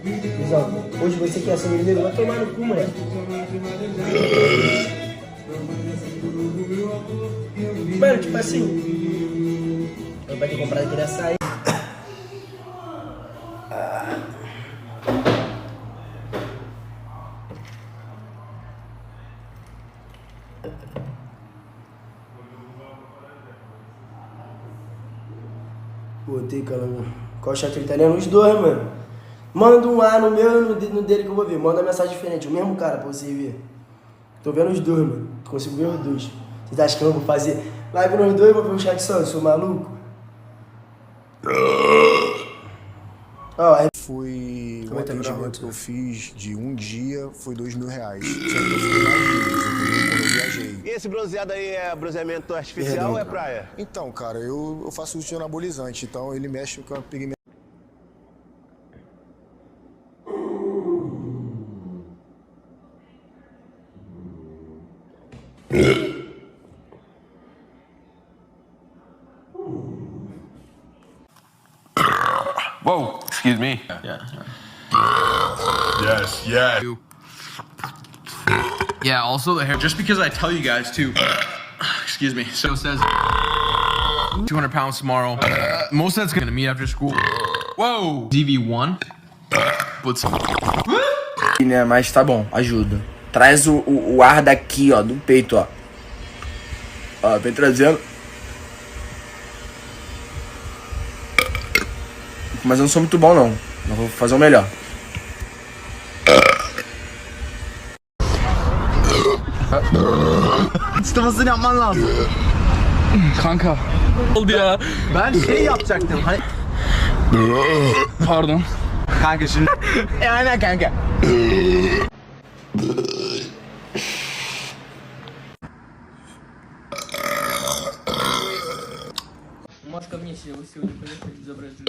Visão, hoje você quer ser mineiro, vai tomar no cu, moleque. Mano, tipo assim, eu vai ter comprado aquele açaí. Botei, cara, qual chat italiano? Os dois, mano. Manda um A no meu e no dele que eu vou ver. Manda uma mensagem diferente, o mesmo cara pra você ver. Tô vendo os dois, mano. Consigo ver os dois. Vocês acham que eu vou fazer live nos dois e vou ver o chat só? Eu sou maluco? Ó, aí... Foi Como o é que tá atendimento que gravando? eu fiz de um dia, foi R$ 2.000. Só que eu fiquei mais dias, entendeu? Quando eu viajei. E esse bronzeado aí é bronzeamento artificial ou é praia? Então, cara, eu faço uso de anabolizante, então ele mexe com a pigmentação. Whoa, excuse me. Yes, yeah. Yeah, also the hair. Just because I tell you guys to, excuse me. So it says 200 pounds tomorrow. Most of that's gonna meet after school. Whoa, DV1. Let's. Né, mas tá bom, ajuda. Traz o ar daqui, ó, do peito, ó. Ó, vem trazendo. Mas eu não sou muito bom, não. Mas vou fazer o melhor. Sıtmasını yapman lazım. Kanka. Oldu ya. Ben şey yapacaktım. Hani... Pardon. Kanka şimdi... Aynen kanka. Можешь ко мне сегодня безобразие.